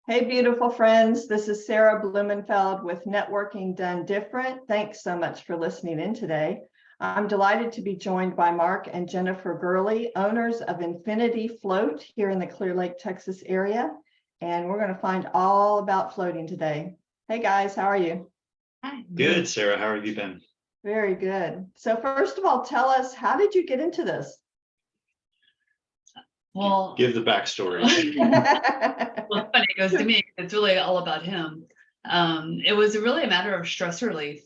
Hey, beautiful friends. This is Sarah Blumenfeld with Networking Done Different. Thanks so much for listening in today. I'm delighted to be joined by Mark and Jennifer Gurley, owners of Infinity Float here in the Clear Lake, Texas area. And we're going to find all about floating today. Hey guys, how are you? Hi. Good, Sarah. How have you been? Very good. So first of all, tell us, how did you get into this? Well, Give the backstory. well, it's funny, it goes to me. It's really all about him. It was really a matter of stress relief.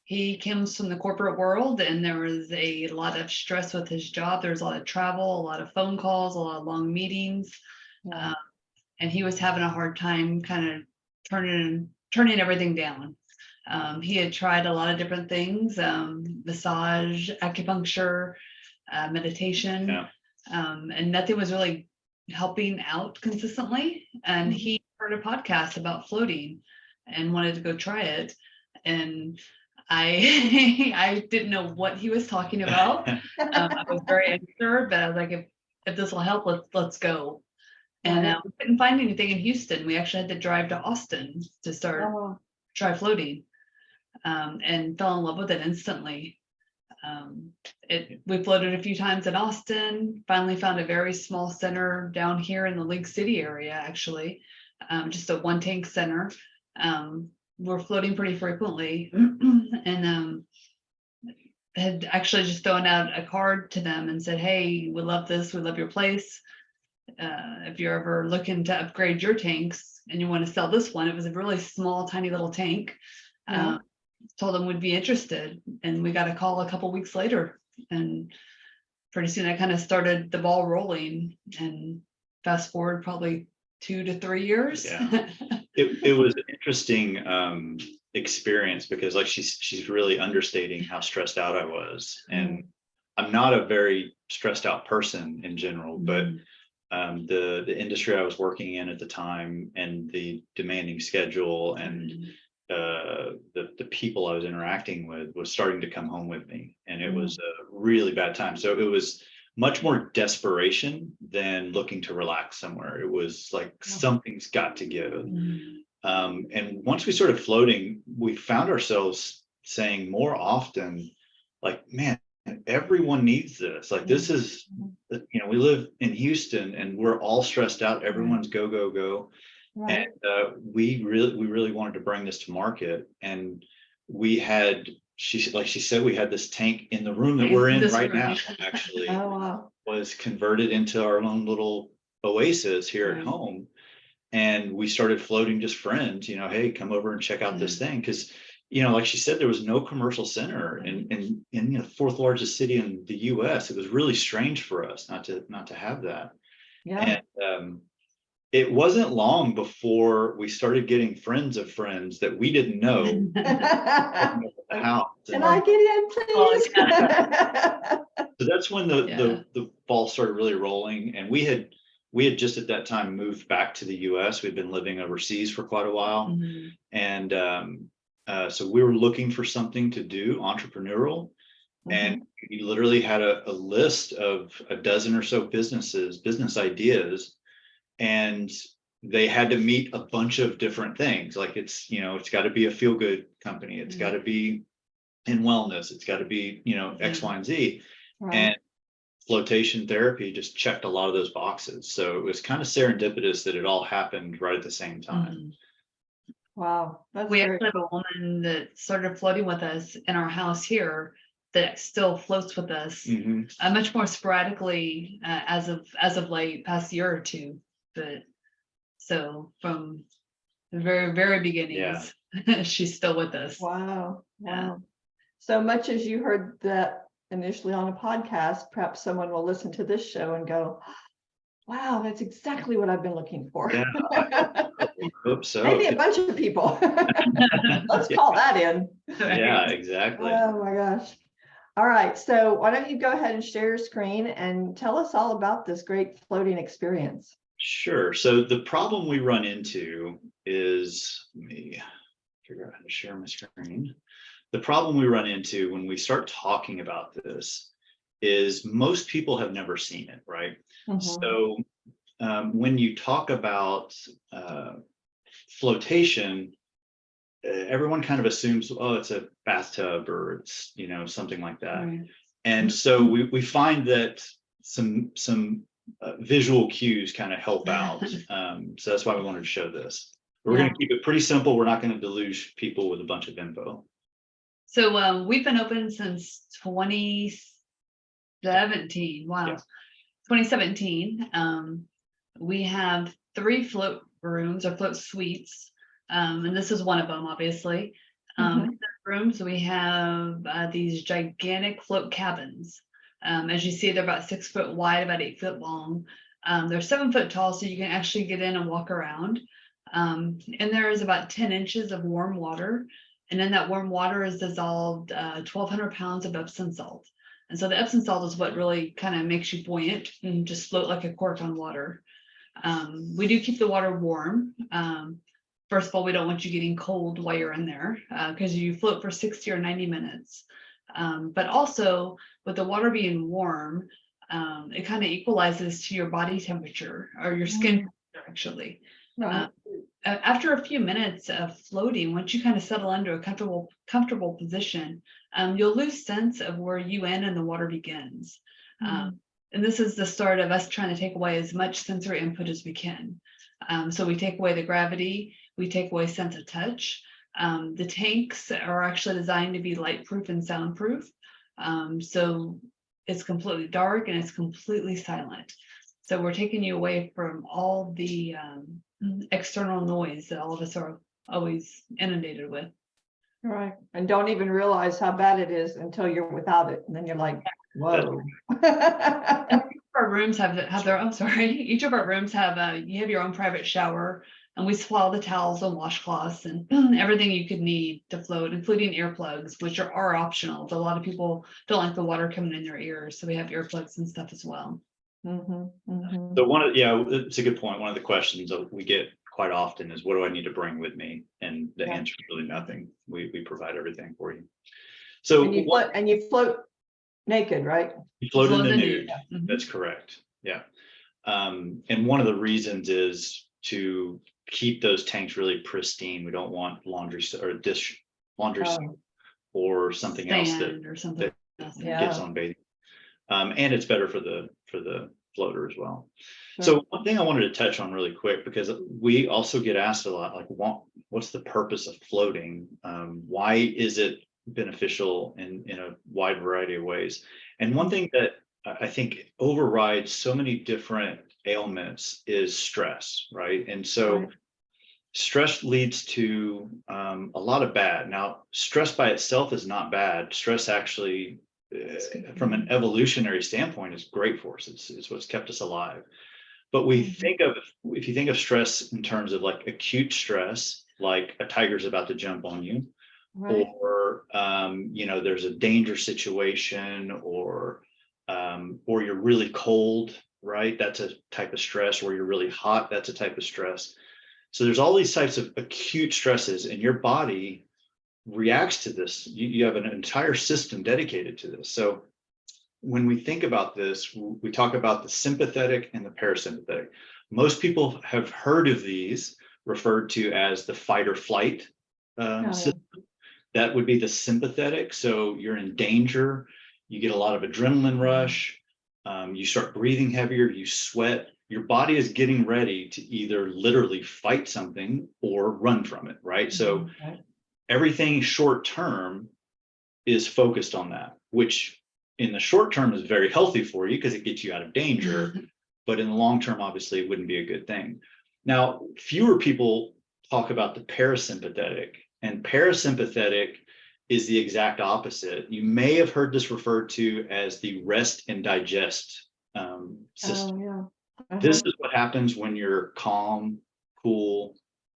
He comes from the corporate world, and there was a lot of stress with his job. There was a lot of travel, a lot of phone calls, a lot of long meetings, and he was having a hard time kind of turning everything down. He had tried a lot of different things: massage, acupuncture, meditation. Yeah. And nothing was really helping out consistently. And he heard a podcast about floating and wanted to go try it. And I I didn't know what he was talking about. I was very unsure, but I was like, if this will help, let's go. And we couldn't find anything in Houston. We actually had to drive to Austin to start try floating, and fell in love with it instantly. We floated a few times in Austin, finally found a very small center down here in the Lake City area, actually, just a one tank center. We're floating pretty frequently, and had actually just thrown out a card to them and said, hey, we love this, we love your place. If you're ever looking to upgrade your tanks and you want to sell this one, it was a really small, tiny little tank. Told them we'd be interested, and we got a call a couple weeks later, and pretty soon I kind of started the ball rolling. And fast forward probably 2 to 3 years. Yeah. It was an interesting experience, because like she's really understating how stressed out I was, and I'm not a very stressed out person in general, but the industry I was working in at the time, and the demanding schedule, and the people I was interacting with was starting to come home with me, and it was a really bad time. So it was much more desperation than looking to relax somewhere. It was like something's got to give. And once we started floating, we found ourselves saying more often, like, man, everyone needs this. Like, this is, we live in Houston and we're all stressed out. Everyone's go, go, go. Right. And we really wanted to bring this to market, and we had, she said, we had this tank in the room that we're in right now, actually was converted into our own little oasis here at home. And we started floating just friends, hey, come over and check out this thing, because like she said, there was no commercial center in the fourth largest city in the US. It was really strange for us not to have that. And it wasn't long before we started getting friends of friends that we didn't know. The house. Can I get in, please? So that's when the ball started really rolling, and we had just at that time moved back to the US. We'd been living overseas for quite a while, and so we were looking for something to do entrepreneurial, and we literally had a list of a dozen or so business ideas. And they had to meet a bunch of different things. Like, it's got to be a feel good company. It's got to be in wellness. It's got to be, X, Y, and Z. And flotation therapy just checked a lot of those boxes. So it was kind of serendipitous that it all happened right at the same time. Wow. We actually have a woman that started floating with us in our house here that still floats with us, much more sporadically as of late, past year or two. But so from the very, very beginnings, she's still with us. Wow. So much as you heard that initially on a podcast, perhaps someone will listen to this show and go, wow, that's exactly what I've been looking for. I hope so. Maybe a bunch of people. Let's call that in. Yeah, exactly. Oh my gosh. All right. So why don't you go ahead and share your screen and tell us all about this great floating experience? Sure. So the problem we run into is, let me figure out how to share my screen. The problem we run into when we start talking about this is most people have never seen it, right? So when you talk about flotation, everyone kind of assumes, oh, it's a bathtub or it's, something like that. Right. And so we find that some visual cues kind of help out. So that's why we wanted to show this. We're going to keep it pretty simple. We're not going to deluge people with a bunch of info. So we've been open since 2017. Wow. Yeah. 2017. We have 3 float rooms or float suites. And this is one of them, obviously. In the rooms, we have these gigantic float cabins. As you see, they're about 6 foot wide, about 8 foot long. They're 7 foot tall, so you can actually get in and walk around. And there is about 10 inches of warm water. And in that warm water is dissolved 1,200 pounds of Epsom salt. And so the Epsom salt is what really kind of makes you buoyant and just float like a cork on water. We do keep the water warm. First of all, we don't want you getting cold while you're in there because you float for 60 or 90 minutes. But also with the water being warm, it kind of equalizes to your body temperature or your skin temperature, actually. After a few minutes of floating, once you kind of settle into a comfortable position, you'll lose sense of where you end and the water begins. And this is the start of us trying to take away as much sensory input as we can. So we take away the gravity, we take away sense of touch. The tanks are actually designed to be light-proof and soundproof. So it's completely dark and it's completely silent. So we're taking you away from all the external noise that all of us are always inundated with. Right. And don't even realize how bad it is until you're without it. And then you're like, whoa. Our rooms have their own, each of our rooms have you have your own private shower, and we supply all the towels and washcloths and everything you could need to float, including earplugs, which are optional. But a lot of people don't like the water coming in their ears, so we have earplugs and stuff as well. So it's a good point. One of the questions that we get quite often is, what do I need to bring with me? And the answer is really nothing. We provide everything for you. So and you float naked, right? You float in the nude. That's correct. Yeah. And one of the reasons is to keep those tanks really pristine. We don't want laundry or dish laundry or something else that gets on bathing. And it's better for the floater as well. So one thing I wanted to touch on really quick, because we also get asked a lot, like, what's the purpose of floating? Why is it beneficial in a wide variety of ways? And one thing that I think overrides so many different ailments is stress, right? And so stress leads to a lot of bad. Now, stress by itself is not bad. Stress actually, from an evolutionary standpoint, is great for us. It's what's kept us alive. But if you think of stress in terms of like acute stress, like a tiger's about to jump on you, or there's a danger situation, or you're really cold, right? That's a type of stress. Or you're really hot, that's a type of stress. So there's all these types of acute stresses, and your body reacts to this. You have an entire system dedicated to this. So when we think about this, we talk about the sympathetic and the parasympathetic. Most people have heard of these referred to as the fight or flight system. That would be the sympathetic. So you're in danger, you get a lot of adrenaline rush, you start breathing heavier, you sweat. Your body is getting ready to either literally fight something or run from it, right? So everything short term is focused on that, which in the short term is very healthy for you because it gets you out of danger. But in the long term, obviously, it wouldn't be a good thing. Now, fewer people talk about the parasympathetic, and parasympathetic is the exact opposite. You may have heard this referred to as the rest and digest system. This is what happens when you're calm, cool,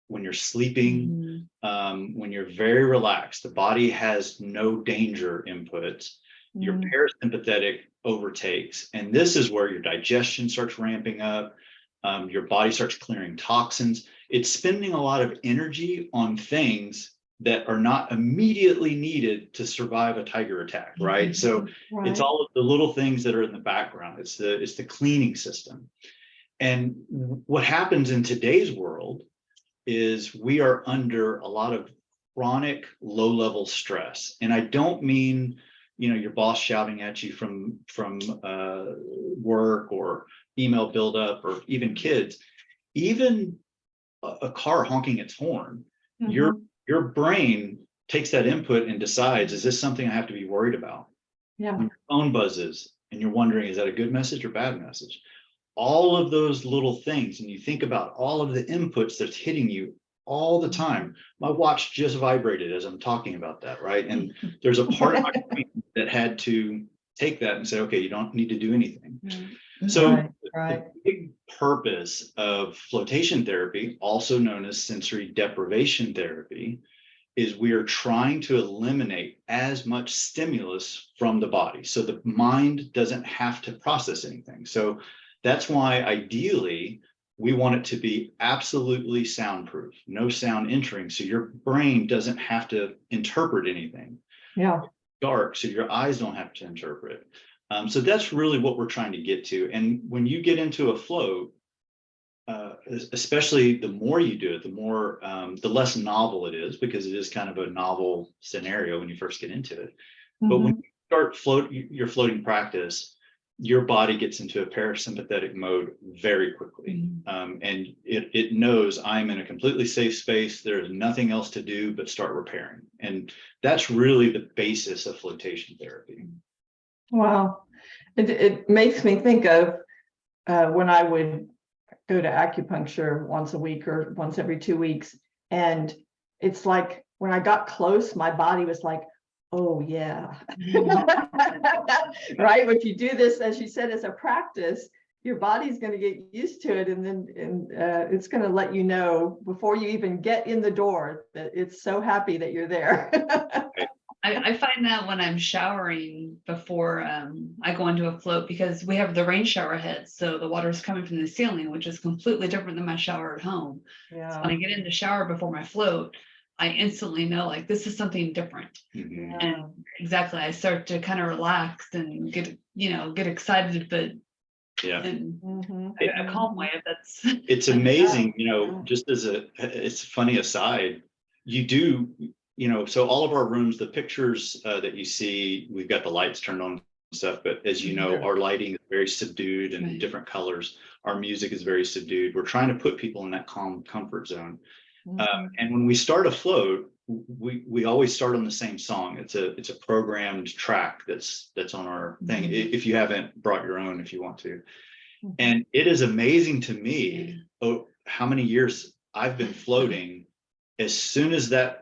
when you're sleeping, when you're very relaxed. The body has no danger inputs. Your parasympathetic overtakes, and this is where your digestion starts ramping up. Your body starts clearing toxins. It's spending a lot of energy on things that are not immediately needed to survive a tiger attack, right? So it's all of the little things that are in the background. It's the cleaning system. And what happens in today's world is we are under a lot of chronic low-level stress. And I don't mean, your boss shouting at you from work, or email buildup, or even kids, even a car honking its horn. Mhm. Your brain takes that input and decides, is this something I have to be worried about? Yeah. When your phone buzzes and you're wondering, is that a good message or bad message? All of those little things, and you think about all of the inputs that's hitting you all the time. My watch just vibrated as I'm talking about that, right? And there's a part of my brain that had to take that and say, okay, you don't need to do anything. So Right. the big purpose of flotation therapy, also known as sensory deprivation therapy, is we are trying to eliminate as much stimulus from the body, so the mind doesn't have to process anything. So that's why ideally we want it to be absolutely soundproof, no sound entering, so your brain doesn't have to interpret anything. Yeah. Dark, so your eyes don't have to interpret. So that's really what we're trying to get to. And when you get into a float, especially the more you do it, the more the less novel it is, because it is kind of a novel scenario when you first get into it. But when you start your floating practice, your body gets into a parasympathetic mode very quickly. And it knows I'm in a completely safe space. There's nothing else to do but start repairing. And that's really the basis of flotation therapy. Wow. It makes me think of when I would go to acupuncture once a week or once every 2 weeks. And it's like when I got close, my body was like, oh yeah. Right. If you do this, as you said, as a practice, your body's going to get used to it. And then it's going to let you know before you even get in the door that it's so happy that you're there. I find that when I'm showering before I go into a float, because we have the rain shower head, so the water is coming from the ceiling, which is completely different than my shower at home. Yeah. So when I get in the shower before my float, I instantly know, like, this is something different. Mhm. And exactly, I start to kind of relax and get excited, but Yeah. in Mhm. a calm way. That's It's amazing, just as it's a funny aside, you do, so all of our rooms, the pictures that you see, we've got the lights turned on and stuff, but as you know, our lighting is very subdued and different colors. Our music is very subdued. We're trying to put people in that calm comfort zone. And when we start a float, we always start on the same song. It's a programmed track that's on our thing. If you haven't brought your own, if you want to. And it is amazing to me how many years I've been floating. As soon as that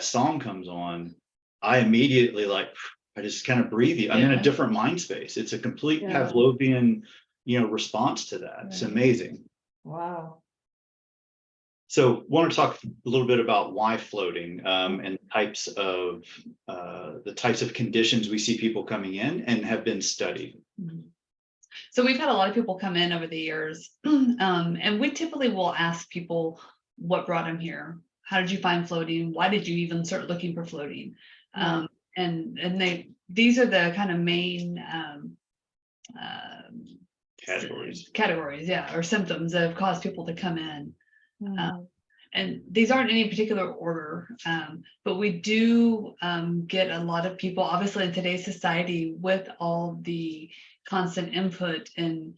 song comes on, I immediately I just kind of breathe. I'm in a different mind space. It's a complete Pavlovian, response to that. It's amazing. Wow. So want to talk a little bit about why floating and the types of conditions we see people coming in and have been studied. So we've had a lot of people come in over the years, and we typically will ask people what brought them here. How did you find floating? Why did you even start looking for floating? And these are the kind of main categories, or symptoms that have caused people to come in. And these aren't in any particular order, but we do get a lot of people, obviously in today's society, with all the constant input and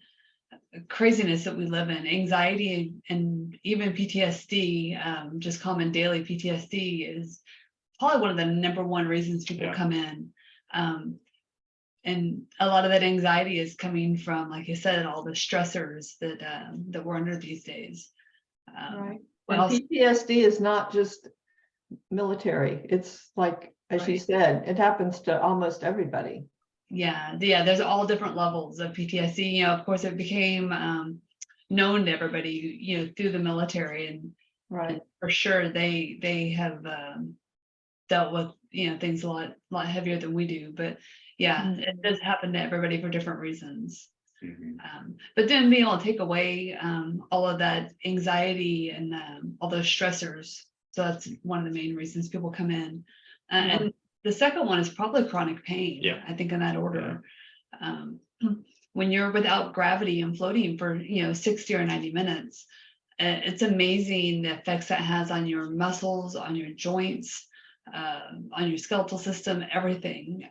craziness that we live in, anxiety and even PTSD, just common daily PTSD is probably one of the number one reasons people come in. And a lot of that anxiety is coming from, like I said, all the stressors that we're under these days. Right. And PTSD is not just military. It's like, as you said, it happens to almost everybody. Yeah, there's all different levels of PTSD. Of course, it became known to everybody, through the military, and for sure they have dealt with things a lot heavier than we do. But it does happen to everybody for different reasons. But then being able to take away all of that anxiety and all those stressors. So that's one of the main reasons people come in. And the second one is probably chronic pain. I think in that order. when you're without gravity and floating for 60 or 90 minutes, it's amazing the effects that has on your muscles, on your joints, on your skeletal system. Everything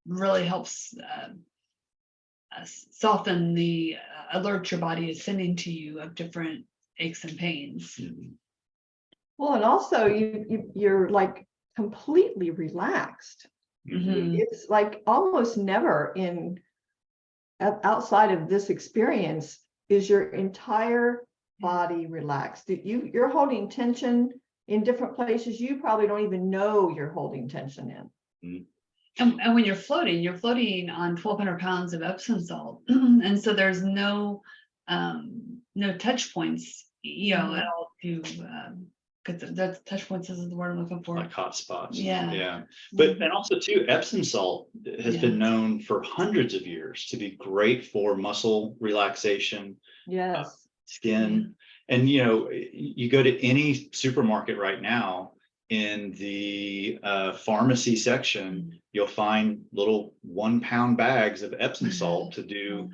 really helps soften the alert your body is sending to you of different aches and pains. Well, and also you're like completely relaxed. Mhm. It's like almost never outside of this experience is your entire body relaxed. You're holding tension in different places you probably don't even know you're holding tension in. And when you're floating on 1,200 pounds of Epsom salt, and so there's no touch points, at all to because that's touch points is the word I'm looking for. Like hot spots. Yeah. But and also too, Epsom salt has been known for hundreds of years to be great for muscle relaxation, Yes. skin. And you go to any supermarket right now, in the pharmacy section, you'll find little 1 pound bags of Epsom salt to do,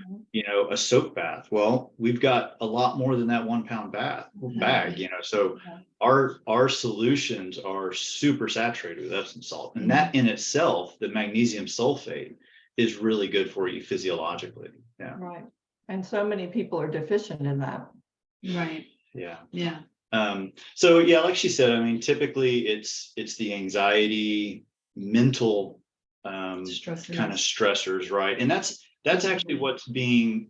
a soak bath. Well, we've got a lot more than that 1 pound bag, so our solutions are super saturated with Epsom salt, and that in itself, the magnesium sulfate, is really good for you physiologically. Yeah. Right. And so many people are deficient in that. Right. Yeah. So yeah, like she said, I mean, typically it's the anxiety, mental kind of stressors, right? And that's actually what's being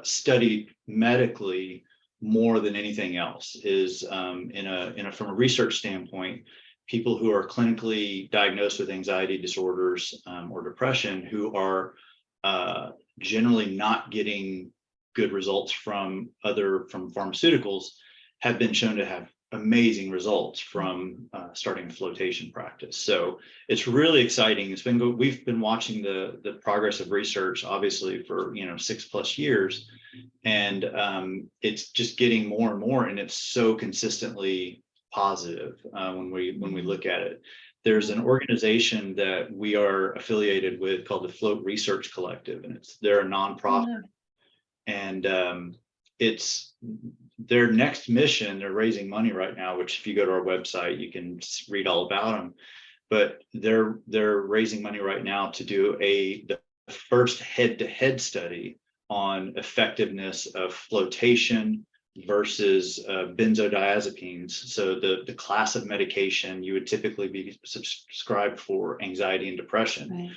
studied medically more than anything else, is from a research standpoint, people who are clinically diagnosed with anxiety disorders or depression, who are generally not getting good results from pharmaceuticals, have been shown to have amazing results from starting a flotation practice. So it's really exciting. We've been watching the progress of research, obviously, for 6+ years, and it's just getting more and more, and it's so consistently positive when we look at it. There's an organization that we are affiliated with called the Float Research Collective, and they're a nonprofit. And it's their next mission. They're raising money right now, which if you go to our website, you can read all about them. But they're raising money right now to do the first head-to-head study on effectiveness of flotation versus benzodiazepines. So the class of medication you would typically be subscribed for anxiety and depression. Right.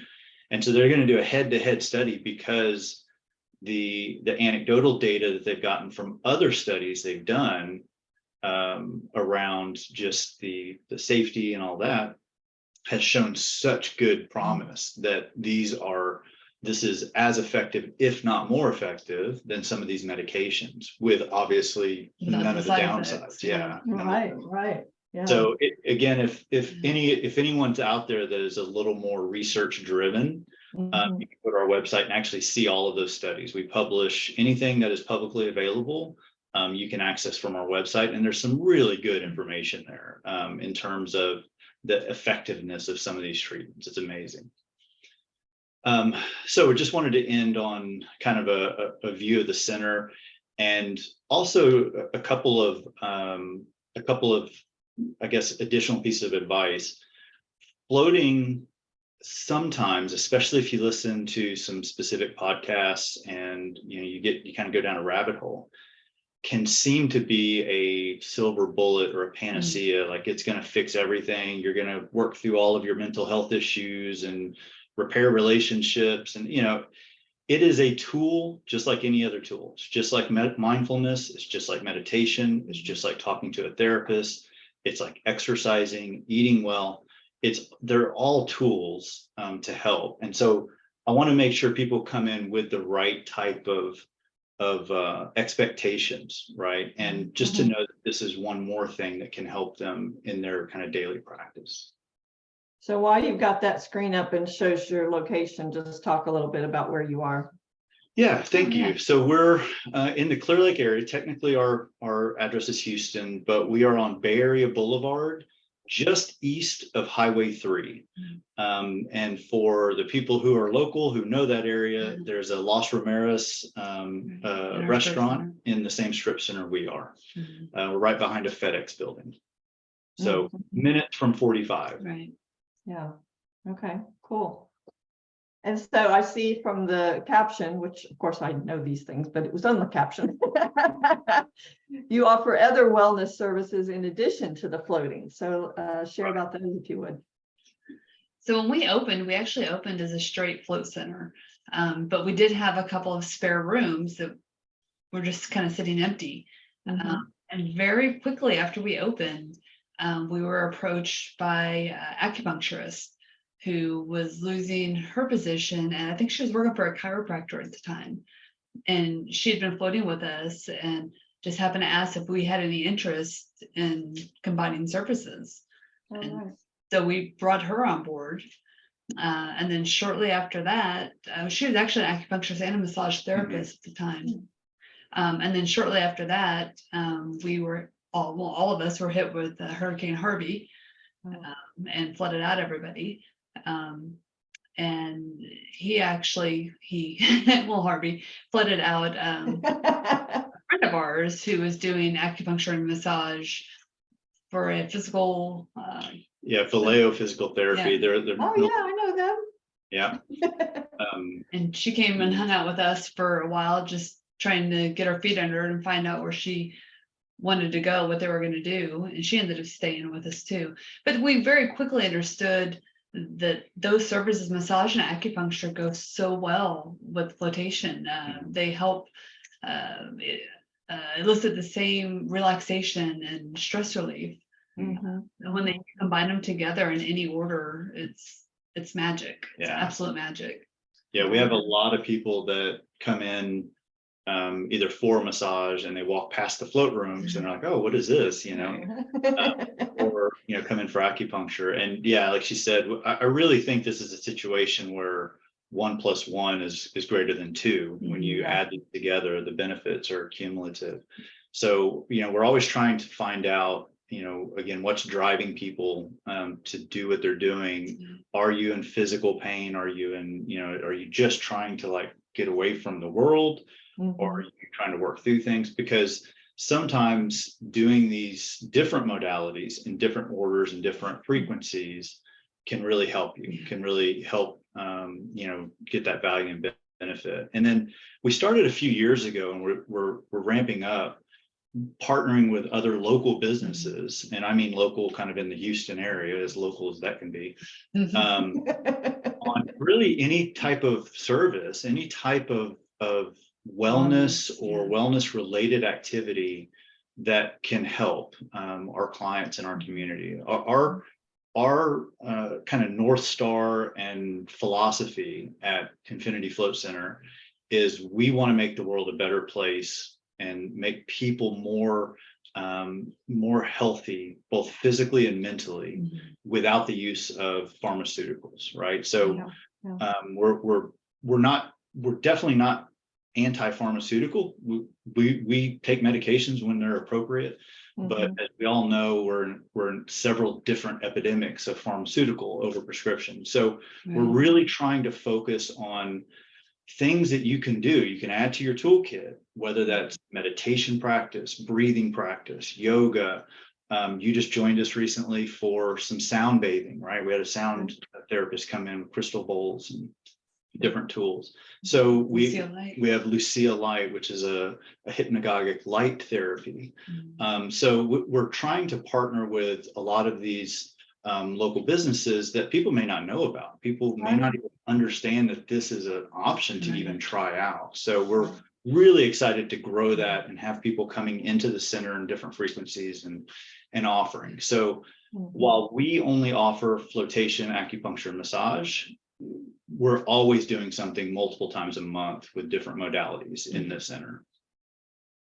And so they're going to do a head-to-head study, because the anecdotal data that they've gotten from other studies they've done around just the safety and all that has shown such good promise that this is as effective, if not more effective, than some of these medications, with obviously none of the downsides. Yeah. Right. Yeah. So again, if anyone's out there that is a little more research driven, you can go to our website and actually see all of those studies. We publish anything that is publicly available. You can access from our website, and there's some really good information there in terms of the effectiveness of some of these treatments. It's amazing. So we just wanted to end on kind of a view of the center, and also a couple of I guess additional pieces of advice. Floating, sometimes, especially if you listen to some specific podcasts and you kind of go down a rabbit hole, can seem to be a silver bullet or a panacea, like it's going to fix everything. You're going to work through all of your mental health issues and repair relationships. And it is a tool just like any other tool. It's just like mindfulness. It's just like meditation. It's just like talking to a therapist. It's like exercising, eating well. They're all tools to help. And so I want to make sure people come in with the right type of expectations, right? And just to know that this is one more thing that can help them in their kind of daily practice. So while you've got that screen up and shows your location, just talk a little bit about where you are. Yeah, thank you. So we're in the Clear Lake area. Technically, our address is Houston, but we are on Bay Area Boulevard just east of Highway 3. And for the people who are local, who know that area, there's a Los Ramirez restaurant in the same strip center we are. We're right behind a FedEx building. So minutes from 45. Right. Yeah. Okay, cool. And so I see from the caption, which of course I know these things, but it was on the caption. You offer other wellness services in addition to the floating. So share about those if you would. So when we opened, we actually opened as a straight float center, but we did have a couple of spare rooms that were just kind of sitting empty. And very quickly after we opened, we were approached by an acupuncturist who was losing her position, and I think she was working for a chiropractor at the time. And she had been floating with us and just happened to ask if we had any interest in combining services. And so we brought her on board. And then shortly after that, she was actually an acupuncturist and a massage therapist at the time. And then shortly after that, we were all of us were hit with Hurricane Harvey and flooded out everybody. And Harvey flooded out a friend of ours who was doing acupuncture and massage for a physical. Vallejo Physical Therapy. They're oh yeah, I know them. Yeah. And she came and hung out with us for a while, just trying to get her feet under her and find out where she wanted to go, what they were going to do. And she ended up staying with us too. But we very quickly understood that those services, massage and acupuncture, go so well with flotation. They help elicit the same relaxation and stress relief. And when they combine them together in any order, it's magic. It's absolute magic. Yeah, we have a lot of people that come in either for massage and they walk past the float rooms and they're like, oh, what is this? Or come in for acupuncture. And yeah, like she said, I really think this is a situation where 1 + 1 is greater than 2. When you add it together, the benefits are cumulative. So we're always trying to find out, again, what's driving people to do what they're doing. Are you in physical pain? Are you are you just trying to get away from the world? Or are you trying to work through things? Because sometimes doing these different modalities in different orders and different frequencies can really help you, can really help, get that value and benefit. And then we started a few years ago, and we're ramping up, partnering with other local businesses, and I mean local kind of in the Houston area, as local as that can be, on really any type of service, any type of wellness or wellness related activity that can help our clients in our community. Our kind of North Star and philosophy at Infinity Float Center is we want to make the world a better place and make people more healthy, both physically and mentally, without the use of pharmaceuticals, right? So we're definitely not anti-pharmaceutical. We take medications when they're appropriate, but as we all know, we're in several different epidemics of pharmaceutical overprescription. So we're really trying to focus on things that you can do, you can add to your toolkit, whether that's meditation practice, breathing practice, yoga. You just joined us recently for some sound bathing, right? We had a sound therapist come in with crystal bowls and different tools. So we have Lucia Light, which is a hypnagogic light therapy. So we're trying to partner with a lot of these local businesses that people may not know about. People may not even understand that this is an option to even try out. So we're really excited to grow that and have people coming into the center in different frequencies and offering. So while we only offer flotation, acupuncture, and massage, we're always doing something multiple times a month with different modalities in the center.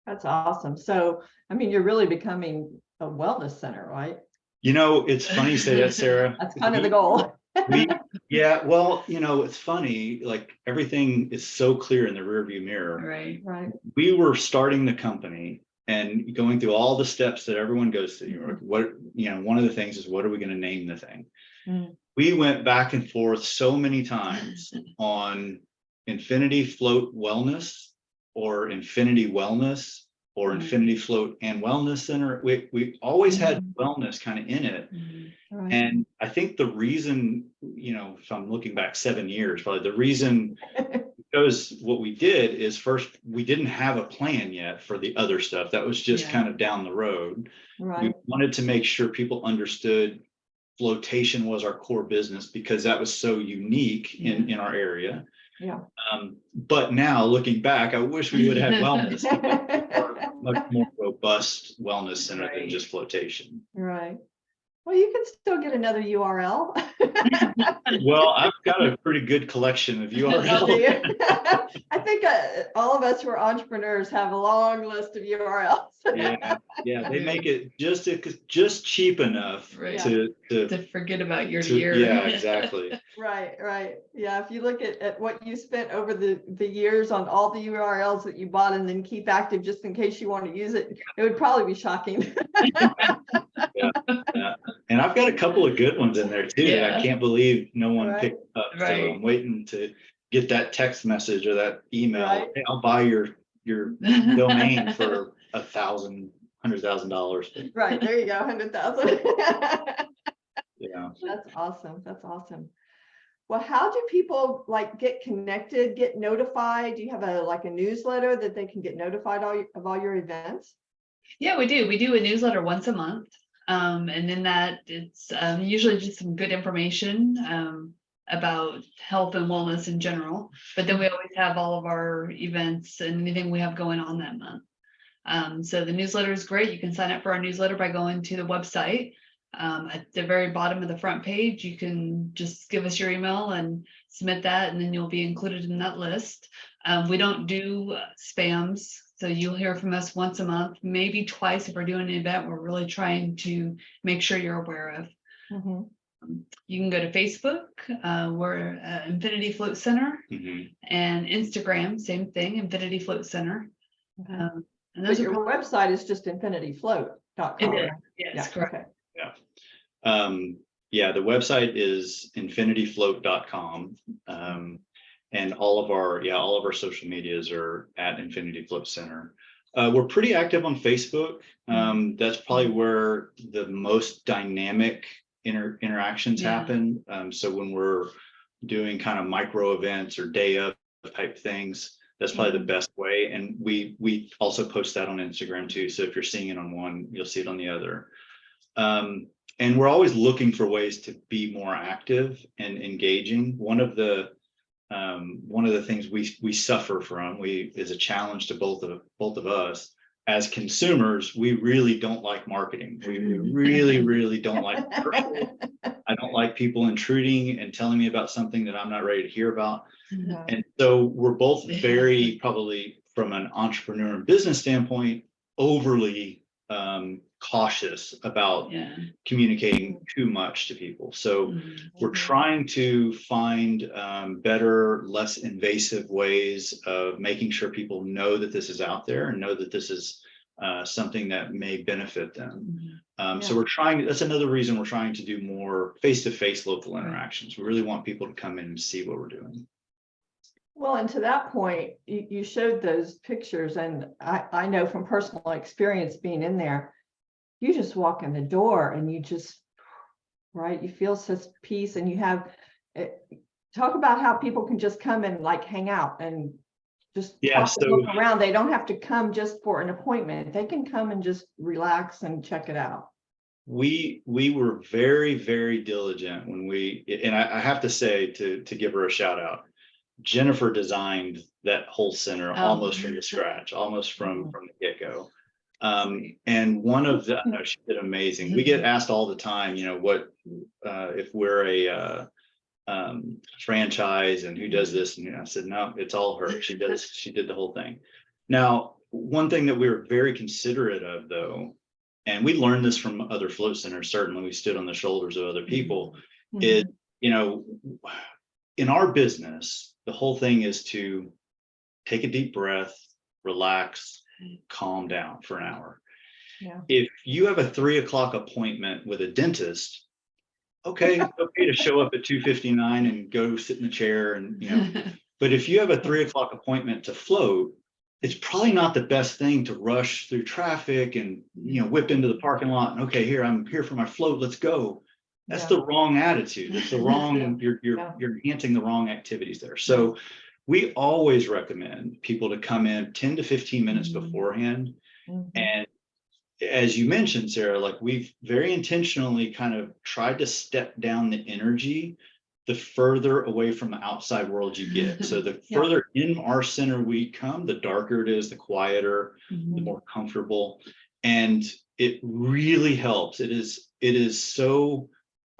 That's awesome. So, I mean, you're really becoming a wellness center, right? It's funny you say that, Sarah. That's kind of the goal. Well, it's funny, like everything is so clear in the rearview mirror. Right. We were starting the company and going through all the steps that everyone goes through. What, one of the things is, what are we going to name the thing? We went back and forth so many times on Infinity Float Wellness or Infinity Wellness or Infinity Float and Wellness Center. We always had wellness kind of in it. Right. And I think the reason, if I'm looking back 7 years, probably the reason, because what we did is, first, we didn't have a plan yet for the other stuff. That was just kind of down the road. Right. We wanted to make sure people understood flotation was our core business, because that was so unique in our area. Yeah. But now looking back, I wish we would have had wellness, much more robust wellness center than just flotation. Right. Well, you can still get another URL. Well, I've got a pretty good collection of URLs. I think all of us who are entrepreneurs have a long list of URLs. Yeah, they make it just cheap enough to forget about year to year. Yeah, exactly. Right. Yeah, if you look at what you spent over the years on all the URLs that you bought and then keep active just in case you want to use it, it would probably be shocking. Yeah. And I've got a couple of good ones in there too that I can't believe no one picked up. So I'm waiting to get that text message or that email. Hey, I'll buy your domain for $100,000. Right, there you go, 100,000. Yeah. That's awesome. Well, how do people get connected, get notified? Do you have a newsletter that they can get notified of all your events? Yeah, we do. We do a newsletter once a month. And in that, it's usually just some good information about health and wellness in general. But then we always have all of our events and anything we have going on that month. So the newsletter is great. You can sign up for our newsletter by going to the website. At the very bottom of the front page, you can just give us your email and submit that, and then you'll be included in that list. We don't do spams. So you'll hear from us once a month, maybe twice if we're doing an event we're really trying to make sure you're aware of. You can go to Facebook, we're Infinity Float Center, and Instagram, same thing, Infinity Float Center. And but your website is just infinityfloat.com. Yes, correct. Okay. The website is infinityfloat.com. And all of our social medias are at Infinity Float Center. We're pretty active on Facebook. That's probably where the most dynamic interactions happen. So when we're doing kind of micro events or day of type things, that's probably the best way. And we also post that on Instagram too. So if you're seeing it on one, you'll see it on the other. And we're always looking for ways to be more active and engaging. One of the things we suffer from, is a challenge to both of us as consumers. We really don't like marketing. We really don't like commercials. I don't like people intruding and telling me about something that I'm not ready to hear about. And so we're both very, probably from an entrepreneur and business standpoint, overly cautious about communicating too much to people. So we're trying to find better, less invasive ways of making sure people know that this is out there and know that this is something that may benefit them. So we're trying, that's another reason we're trying to do more face-to-face local interactions. We really want people to come in and see what we're doing. Well, and to that point, you showed those pictures, and I know from personal experience being in there, you just walk in the door and you just, you feel such peace, and you have, talk about how people can just come and hang out and just talk and look around. They don't have to come just for an appointment. They can come and just relax and check it out. We were very, very diligent when and I have to say, to give her a shout out, Jennifer designed that whole center almost from the scratch, almost from the get-go. And one of the, she did amazing. We get asked all the time, what if we're a franchise and who does this? And I said, no, it's all her. She did the whole thing. Now, one thing that we were very considerate of, though, and we learned this from other float centers, certainly we stood on the shoulders of other people, is, in our business, the whole thing is to take a deep breath, relax, calm down for an hour. Yeah. If you have a 3 o'clock appointment with a dentist, okay, it's okay to show up at 2:59 and go sit in the chair and, but if you have a 3 o'clock appointment to float, it's probably not the best thing to rush through traffic and, whip into the parking lot and, okay, I'm here for my float, let's go. That's the wrong attitude. That's the wrong, you're enhancing the wrong activities there. So we always recommend people to come in 10 to 15 minutes beforehand. And as you mentioned, Sarah, like we've very intentionally kind of tried to step down the energy the further away from the outside world you get. So the further in our center we come, the darker it is, the quieter, the more comfortable. And it really helps. It is so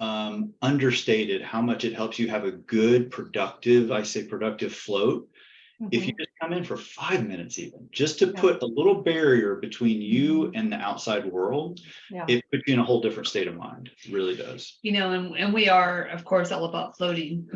understated how much it helps you have a good, productive float. If you just come in for 5 minutes, even just to put a little barrier between you and the outside world, it puts you in a whole different state of mind. It really does. And we are, of course, all about floating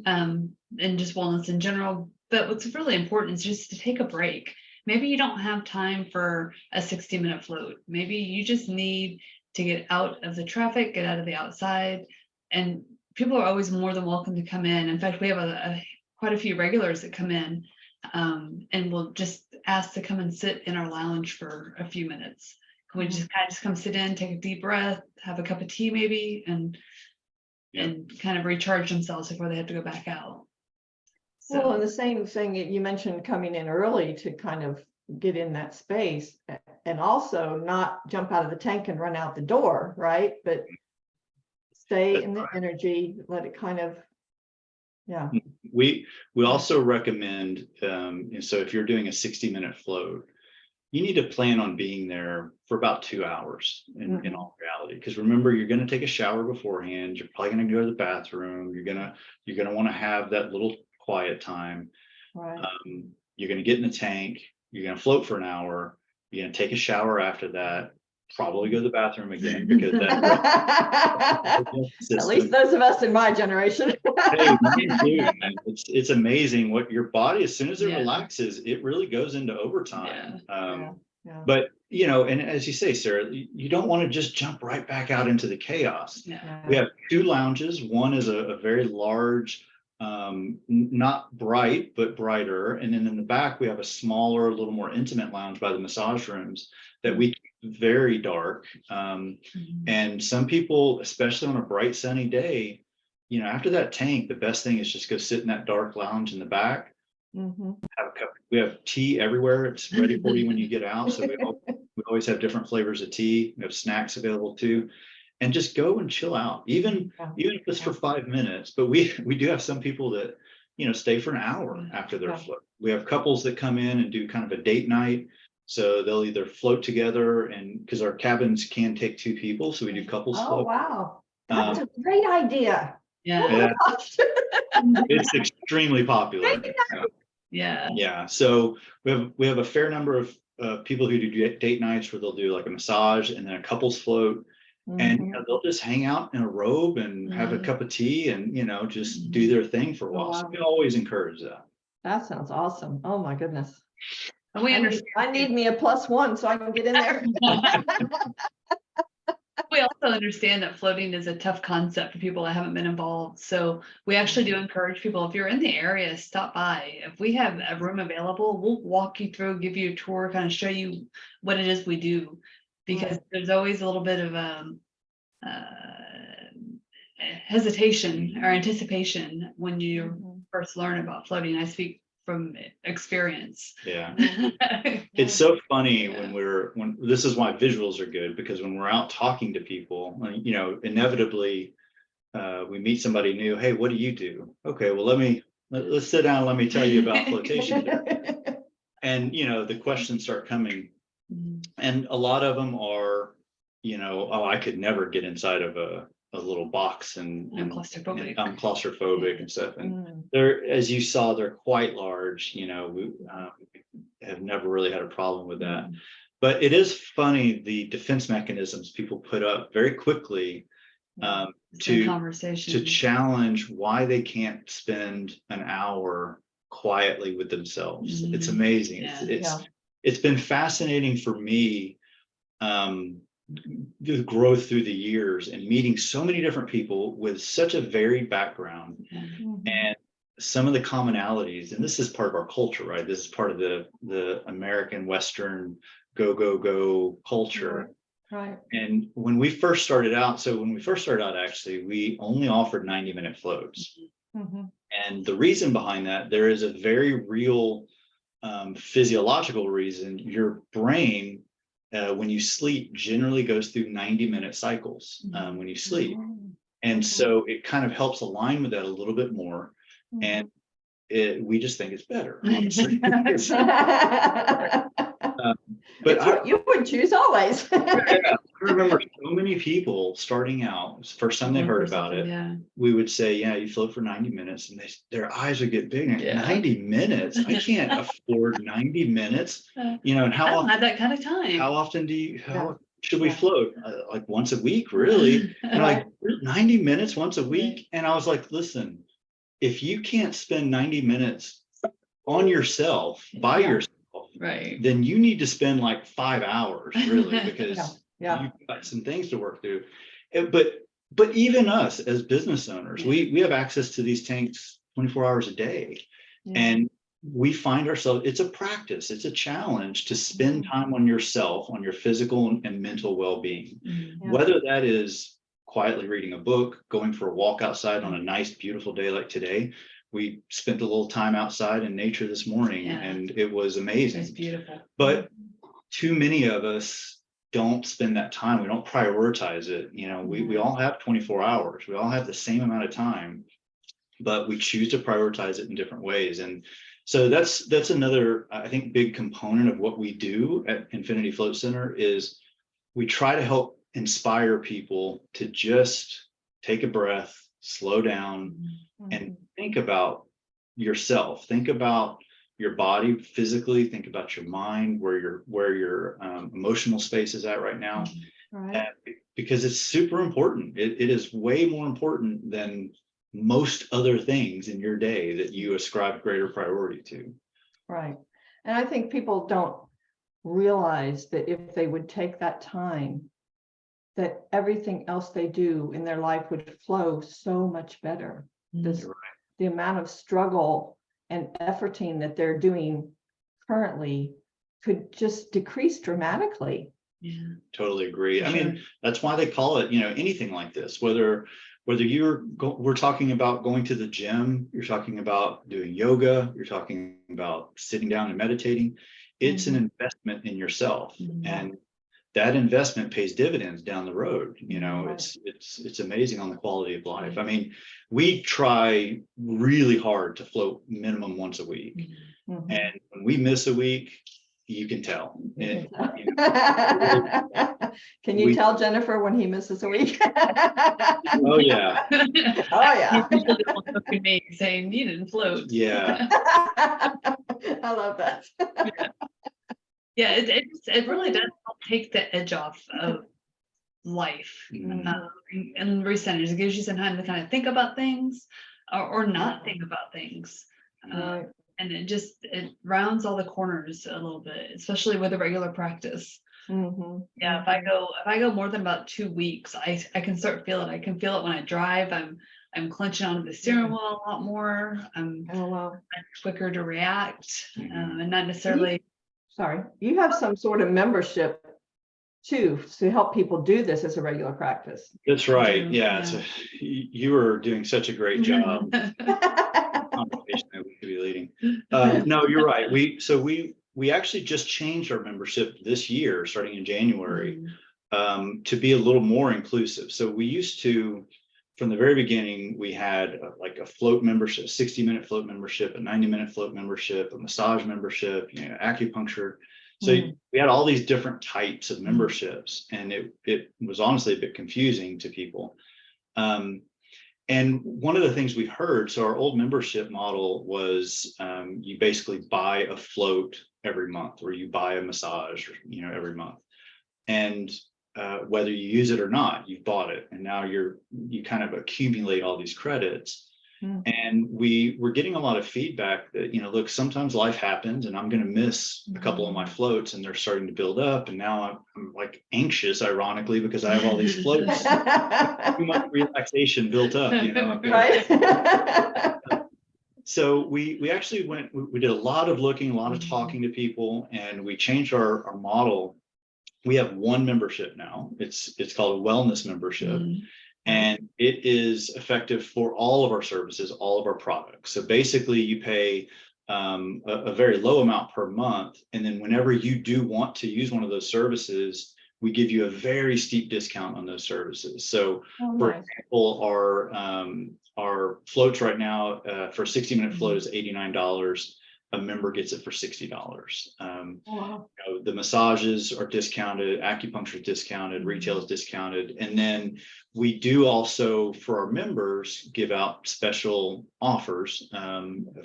and just wellness in general. But what's really important is just to take a break. Maybe you don't have time for a 60-minute float. Maybe you just need to get out of the traffic, get out of the outside. And people are always more than welcome to come in. In fact, we have quite a few regulars that come in and we'll just ask to come and sit in our lounge for a few minutes. Can we just come sit in, take a deep breath, have a cup of tea maybe, and kind of recharge themselves before they have to go back out. So. Well, and the same thing you mentioned, coming in early to kind of get in that space and also not jump out of the tank and run out the door, right? But stay in the energy, let it kind of, We also recommend, so if you're doing a 60-minute float, you need to plan on being there for about 2 hours in all reality. Because remember, you're going to take a shower beforehand. You're probably going to go to the bathroom. You're gonna want to have that little quiet time. right. You're going to get in the tank. You're going to float for an hour. You're going to take a shower after that. Probably go to the bathroom again because At least those of us in my generation. Hey, me too, man. It's amazing what your body, as soon as it relaxes, it really goes into overtime. But and as you say, Sarah, you don't want to just jump right back out into the chaos. We have 2 lounges. One is a very large, not bright but brighter, and then in the back we have a smaller, a little more intimate lounge by the massage rooms that we keep very dark. And some people, especially on a bright sunny day, after that tank, the best thing is just go sit in that dark lounge in the back. Have a cup. We have tea everywhere. It's ready for you when you get out. So we always have different flavors of tea. We have snacks available too, and just go and chill out. Even if it's for 5 minutes. But we do have some people that stay for an hour after their float. We have couples that come in and do kind of a date night. So they'll either float together, and because our cabins can take 2 people, so we do couples float. Oh wow, that's a great idea. It's extremely popular. So we have a fair number of people who do date nights where they'll do like a massage and then a couples float, and they'll just hang out in a robe and have a cup of tea and just do their thing for a while. So we always encourage that. That sounds awesome. Oh my goodness. We understand. I need me a +1 so I can get in there. We also understand that floating is a tough concept for people that haven't been involved. So we actually do encourage people, if you're in the area, stop by. If we have a room available, we'll walk you through, give you a tour, kind of show you what it is we do. Because there's always a little bit of hesitation or anticipation when you first learn about floating. I speak from experience. It's so funny when this is why visuals are good, because when we're out talking to people, inevitably we meet somebody new. Hey, what do you do? Okay, well let's sit down, let me tell you about flotation. And the questions start coming, and a lot of them are I could never get inside of a little box and I'm claustrophobic and stuff. And they're, as you saw, they're quite large. We have never really had a problem with that. But it is funny, the defense mechanisms people put up very quickly to challenge why they can't spend an hour quietly with themselves. It's amazing. it's been fascinating for me, the growth through the years and meeting so many different people with such a varied background and some of the commonalities. And this is part of our culture, right? This is part of the American Western go culture. Right. And when we first started out, actually, we only offered 90-minute floats. And the reason behind that, there is a very real physiological reason. Your brain, when you sleep, generally goes through 90-minute cycles when you sleep. And so it kind of helps align with that a little bit more. And we just think it's better, honestly. But What you would choose always. I remember so many people starting out, first time they heard about it, we would say, yeah, you float for 90 minutes, and their eyes would get big. 90 minutes? I can't afford 90 minutes. You know, and I don't have that kind of time. How often should we float? Like once a week, really? And like 90 minutes once a week? And I was like, listen, if you can't spend 90 minutes on yourself, by yourself, right, then you need to spend like 5 hours, really, because you've got some things to work through. But even us as business owners, we have access to these tanks 24 hours a day. And we find ourselves, it's a practice, it's a challenge to spend time on yourself, on your physical and mental well-being. Whether that is quietly reading a book, going for a walk outside on a nice, beautiful day like today. We spent a little time outside in nature this morning, and it was amazing. It's beautiful. But too many of us don't spend that time. We don't prioritize it. You know, we all have 24 hours. We all have the same amount of time, but we choose to prioritize it in different ways. And so that's another, I think, big component of what we do at Infinity Float Center is we try to help inspire people to just take a breath, slow down, and think about yourself. Think about your body physically. Think about your mind, where your emotional space is at right now, because it's super important. It is way more important than most other things in your day that you ascribe greater priority to. Right. And I think people don't realize that if they would take that time, that everything else they do in their life would flow so much better. The amount of struggle and efforting that they're doing currently could just decrease dramatically. Totally agree. I mean, that's why they call it, anything like this, whether we're talking about going to the gym, you're talking about doing yoga, you're talking about sitting down and meditating. It's an investment in yourself, and that investment pays dividends down the road. It's amazing on the quality of life. I mean, we try really hard to float minimum once a week, and when we miss a week, you can tell. Can you tell Jennifer when he misses a week? Oh yeah. Oh yeah. Me saying you didn't float. Yeah. I love that. Yeah, it really does help take the edge off of life and recenters. It gives you some time to kind of think about things or not think about things. And it rounds all the corners a little bit, especially with a regular practice. Yeah, if I go more than about 2 weeks, I can start to feel it. I can feel it when I drive. I'm clenching onto the steering wheel a lot more. I'm quicker to react, and not necessarily. Sorry, you have some sort of membership too to help people do this as a regular practice. That's right. Yeah. So you are doing such a great job. Conversation that we could be leading. No, you're right. We actually just changed our membership this year, starting in January, to be a little more inclusive. So we used to, from the very beginning, we had like a float membership, 60-minute float membership, a 90-minute float membership, a massage membership, acupuncture. So we had all these different types of memberships, and it was honestly a bit confusing to people. And one of the things we heard, so our old membership model was you basically buy a float every month, or you buy a massage, every month. And whether you use it or not, you've bought it. And now you kind of accumulate all these credits. And we were getting a lot of feedback that, look, sometimes life happens and I'm going to miss a couple of my floats and they're starting to build up. And now I'm like anxious, ironically, because I have all these floats, too much relaxation built up, Right. So we actually we did a lot of looking, a lot of talking to people, and we changed our model. We have one membership now. It's called a wellness membership. And it is effective for all of our services, all of our products. So basically you pay a very low amount per month. And then whenever you do want to use one of those services, we give you a very steep discount on those services. So for example, our floats right now for a 60-minute float is $89. A member gets it for $60. The massages are discounted, acupuncture is discounted, retail is discounted. And then we do also, for our members, give out special offers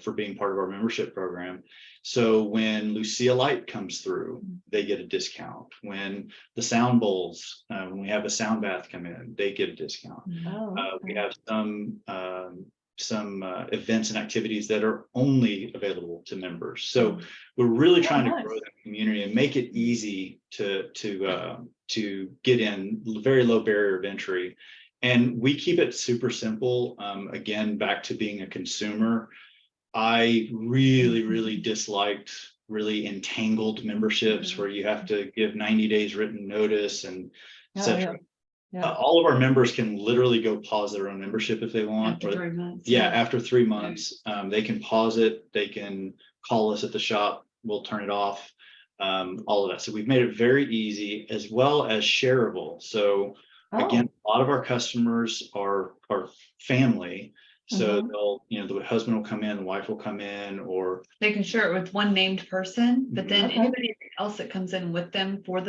for being part of our membership program. So when Lucia Light comes through, they get a discount. When the sound bowls, when we have a sound bath come in, they get a discount. We have some events and activities that are only available to members. So we're really trying to grow the community and make it easy to get in, very low barrier of entry. And we keep it super simple. Again, back to being a consumer, I really disliked really entangled memberships where you have to give 90 days written notice and etc. All of our members can literally go pause their own membership if they want. After 3 months. After 3 months, they can pause it. They can call us at the shop. We'll turn it off. All of that. So we've made it very easy as well as shareable. So again, a lot of our customers are family. So they'll, the husband will come in, the wife will come in, or they can share it with one named person, but then anybody else that comes in with them for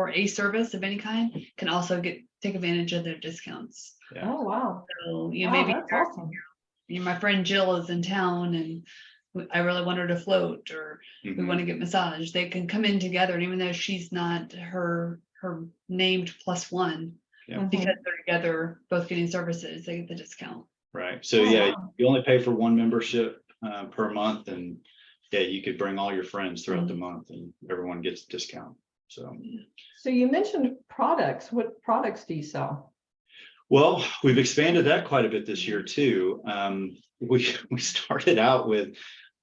a service of any kind can also take advantage of their discounts. Oh, wow. So maybe that's awesome. My friend Jill is in town and I really want her to float, or we want to get massage. They can come in together, and even though she's not her named plus one, because they're together both getting services, they get the discount. Right. So you only pay for one membership per month, and you could bring all your friends throughout the month and everyone gets a discount. So you mentioned products. What products do you sell? Well, we've expanded that quite a bit this year too. We started out with,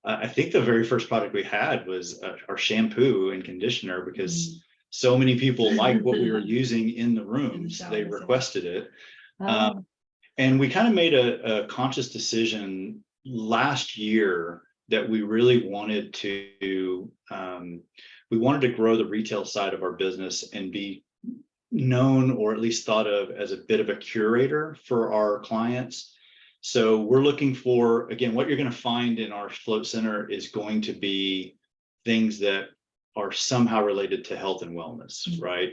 I think the very first product we had was our shampoo and conditioner, because so many people liked what we were using in the rooms. They requested it. And we kind of made a conscious decision last year that we really wanted to grow the retail side of our business and be known, or at least thought of, as a bit of a curator for our clients. So we're looking for, again, what you're going to find in our float center is going to be things that are somehow related to health and wellness, right?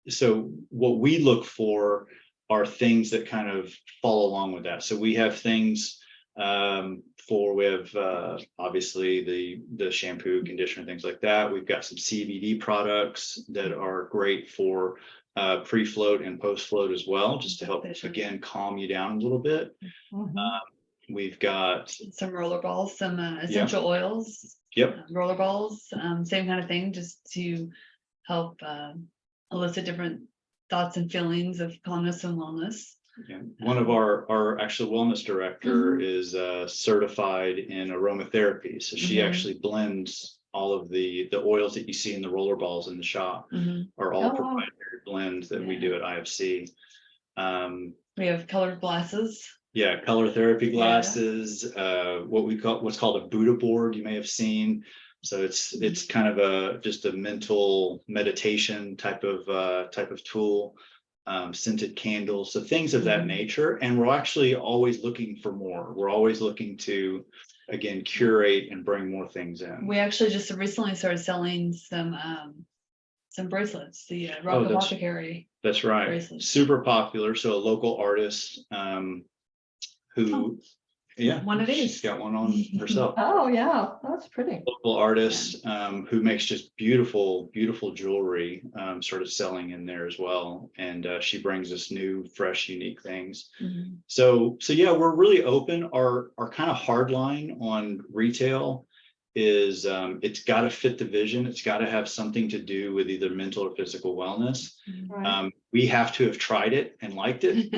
So what we look for are things that kind of follow along with that. So we have things we have obviously the shampoo, conditioner, things like that. We've got some CBD products that are great for pre-float and post-float as well, just to help, again, calm you down a little bit. We've got some roller balls, some essential oils. Roller balls, same kind of thing, just to help elicit different thoughts and feelings of calmness and wellness. One of our actual wellness director is certified in aromatherapy. So she actually blends all of the oils that you see in the roller balls in the shop are all proprietary blends that we do at IFC. We have colored glasses. Color therapy glasses, what's called a Buddha board, you may have seen. So it's kind of just a mental meditation type of tool. Scented candles, so things of that nature. And we're actually always looking for more. We're always looking to, again, curate and bring more things in. We actually just recently started selling some bracelets, the Rock Apothecary. That's right. Bracelets. Super popular. So a local artist who Yeah, one it she's is. got one on herself. Oh, yeah, that's pretty. Local artist who makes just beautiful, beautiful jewelry, started selling in there as well. And she brings us new, fresh, unique things. Mhm. So yeah, we're really open. Our kind of hard line on retail is it's got to fit the vision. It's got to have something to do with either mental or physical wellness. Right. We have to have tried it and liked it.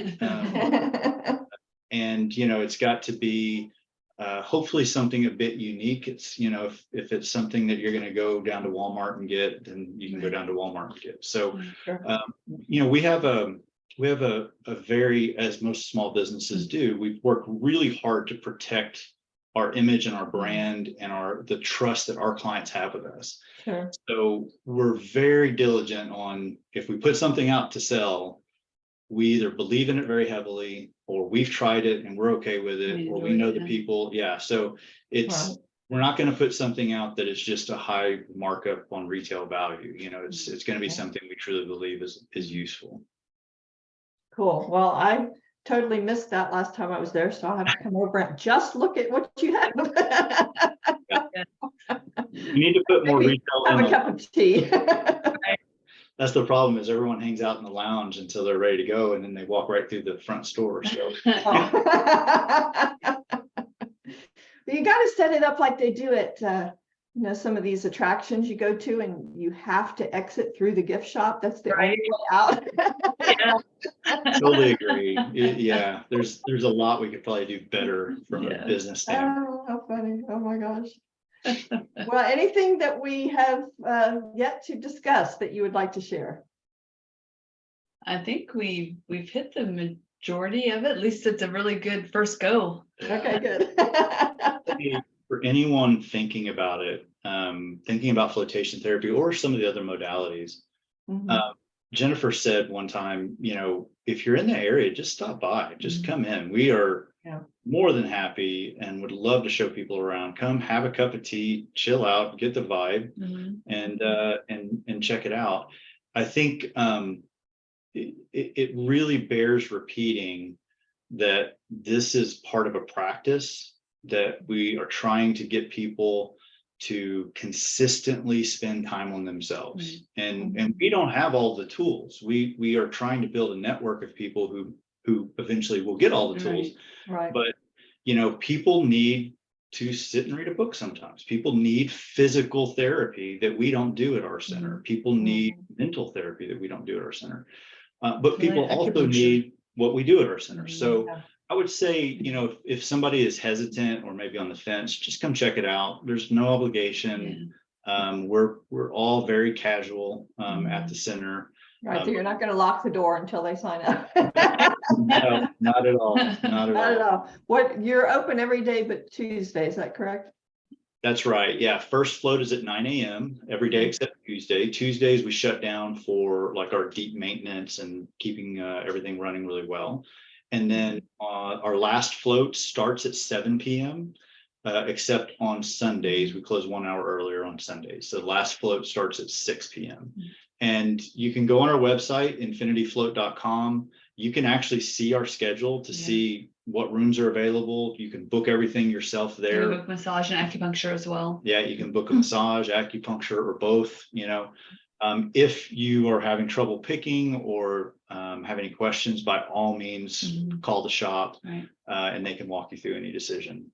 And it's got to be hopefully something a bit unique. It's if it's something that you're going to go down to Walmart and get, then you can go down to Walmart and get. So Sure. we have a very, as most small businesses do, we've worked really hard to protect our image and our brand and the trust that our clients have with us. Sure. So we're very diligent on, if we put something out to sell, we either believe in it very heavily, or we've tried it and we're okay with it, or we know the people. Yeah. So Right. we're not going to put something out that is just a high markup on retail value. It's going to be something we truly believe is useful. Cool. Well, I totally missed that last time I was there, so I'll have to come over and just look at what you have. You need to put more Maybe retail have in. a cup of tea. That's the problem, is everyone hangs out in the lounge until they're ready to go, and then they walk right through the front store. So You got to set it up like they do at some of these attractions you go to, and you have to exit through the gift shop. That's the only way out. totally agree. Yeah, there's a lot we could probably do better from a business standpoint. Oh, how funny. Oh my gosh. Well, anything that we have yet to discuss that you would like to share? I think we've hit the majority of it. At least it's a really good first go. Okay, good. For anyone thinking about it, thinking about flotation therapy or some of the other modalities, Jennifer said one time, if you're in the area, just stop by, just come in. We are more than happy and would love to show people around. Come have a cup of tea, chill out, get the vibe, and check it out. I think it really bears repeating that this is part of a practice that we are trying to get people to consistently spend time on themselves. And we don't have all the tools. We are trying to build a network of people who eventually will get all the tools. Right. But people need to sit and read a book sometimes. People need physical therapy that we don't do at our center. People need mental therapy that we don't do at our center. But people also need what we do at our center. So I would say, if somebody is hesitant or maybe on the fence, just come check it out. There's no obligation. We're all very casual at the center. Right. So you're not going to lock the door until they sign up. No, not at all. Not at all. You're open every day but Tuesday, is that correct? That's right. Yeah. First float is at 9 a.m. every day except Tuesday. Tuesdays we shut down for like our deep maintenance and keeping everything running really well. And then our last float starts at 7 p.m. Except on Sundays. We close 1 hour earlier on Sundays. So the last float starts at 6 p.m. And you can go on our website, infinityfloat.com. You can actually see our schedule to see what rooms are available. You can book everything yourself there. We book massage and acupuncture as well. Yeah, you can book a massage, acupuncture, or both. If you are having trouble picking or have any questions, by all means, call the shop and they can walk you through any decision.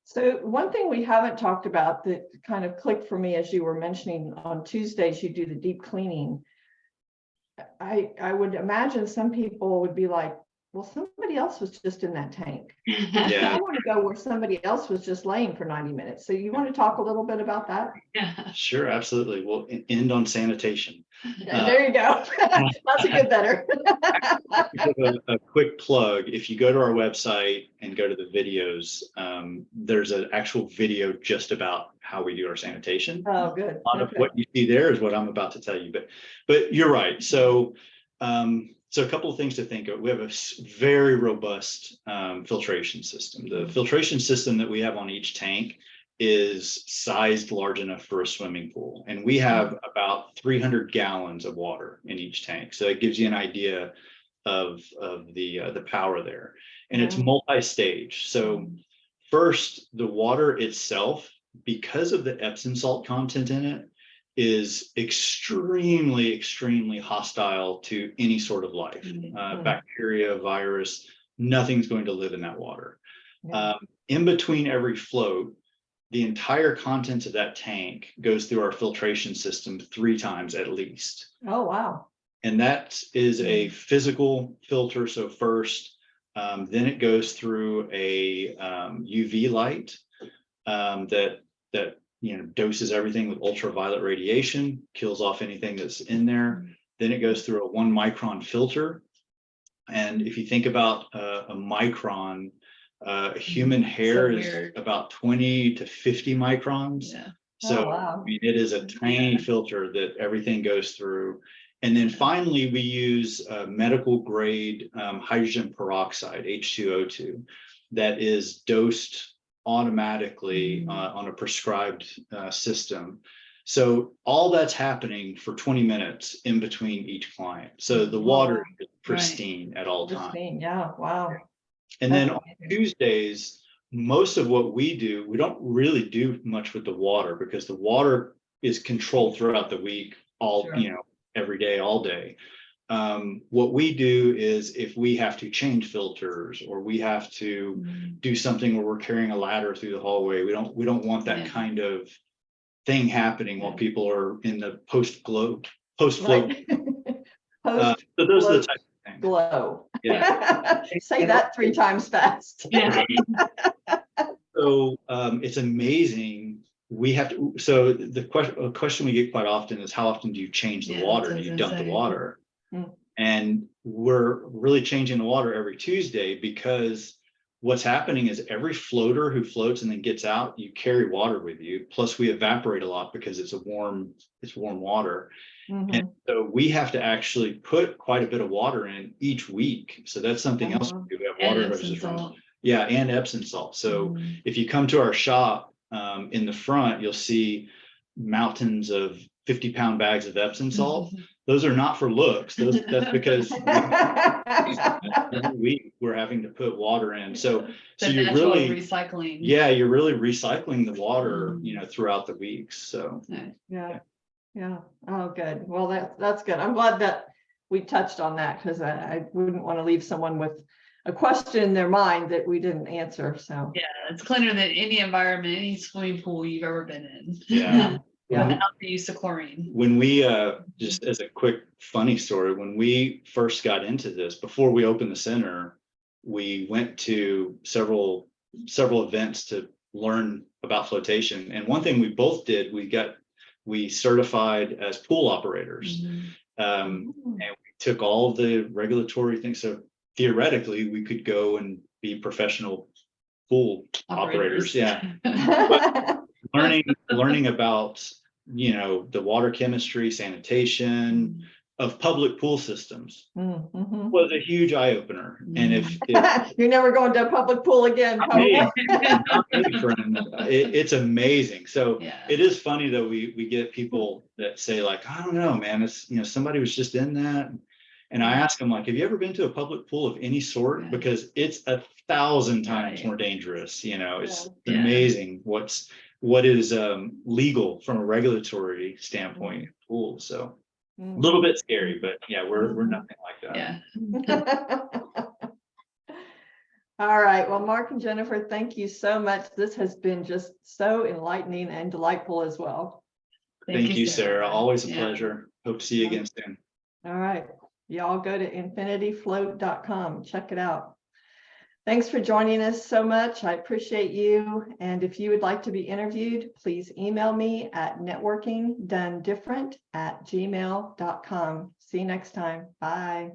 So one thing we haven't talked about that kind of clicked for me as you were mentioning, on Tuesdays you do the deep cleaning. I would imagine some people would be like, well, somebody else was just in that tank. I want to go where somebody else was just laying for 90 minutes. So you want to talk a little bit about that? Sure, absolutely. We'll end on sanitation. There you go. That's a good better. A quick plug. If you go to our website and go to the videos, there's an actual video just about how we do our sanitation. Oh, good. A lot of what you see there is what I'm about to tell you, but you're right. So a couple of things to think of. We have a very robust filtration system. The filtration system that we have on each tank is sized large enough for a swimming pool. And we have about 300 gallons of water in each tank. So it gives you an idea of the power there. and it's multi-stage. So first, the water itself, because of the Epsom salt content in it, is extremely, extremely hostile to any sort of life. Bacteria, virus, nothing's going to live in that water. In between every float, the entire contents of that tank goes through our filtration system 3 times at least. Oh, wow. And that is a physical filter. So first, then it goes through a UV light that doses everything with ultraviolet radiation, kills off anything that's in there. Then it goes through a 1 micron filter. And if you think about a micron, human hair is about 20 to 50 microns. So wow. I mean, it is a tiny filter that everything goes through. And then finally, we use medical grade hydrogen peroxide, H2O2, that is dosed automatically on a prescribed system. So all that's happening for 20 minutes in between each client. So the water is pristine at all times. Yeah, wow. And then on Tuesdays, most of what we do, we don't really do much with the water because the water is controlled throughout the week, every day, all day. What we do is if we have to change filters or we have to do something where we're carrying a ladder through the hallway, we don't want that kind of thing happening while people are in the post-float. Right. So those are the types of things. Glow. Yeah. Say that 3 times fast. So it's amazing. We have to. So the question we get quite often is, how often do you change the water? Do you dump the water? And we're really changing the water every Tuesday because what's happening is every floater who floats and then gets out, you carry water with you. Plus, we evaporate a lot because it's warm water. And so we have to actually put quite a bit of water in each week. So that's something else we do. We have water hoses from. Yeah, and Epsom salt. So if you come to our shop in the front, you'll see mountains of 50-pound bags of Epsom salt. Those are not for looks. That's because every week we're having to put water in. So you're really recycling. Yeah, you're really recycling the water, throughout the weeks. So yeah. Oh, good. Well, that's good. I'm glad that we touched on that because I wouldn't want to leave someone with a question in their mind that we didn't answer. So yeah, it's cleaner than any environment, any swimming pool you've ever been in. Yeah. Without the use of chlorine. When we just as a quick funny story, when we first got into this, before we opened the center, we went to several events to learn about flotation. And one thing we both did, we certified as pool operators. And we took all of the regulatory things. So theoretically, we could go and be professional pool operators. Yeah. But learning about, the water chemistry, sanitation of public pool systems was a huge eye opener. And if you're never going to a public pool again, it's amazing. So it is funny that we get people that say like, I don't know, man, it's, somebody was just in that. And I ask them like, have you ever been to a public pool of any sort? Because it's 1,000 times more dangerous. It's amazing what is legal from a regulatory standpoint in pools. So a little bit scary, but we're nothing like that. Yeah. All right. Well, Mark and Jennifer, thank you so much. This has been just so enlightening and delightful as well. Thank you, Sarah. Always a pleasure. Hope to see you again soon. All right. Y'all go to infinityfloat.com. Check it out. Thanks for joining us so much. I appreciate you. And if you would like to be interviewed, please email me at networkingdonedifferent@gmail.com. See you next time. Bye.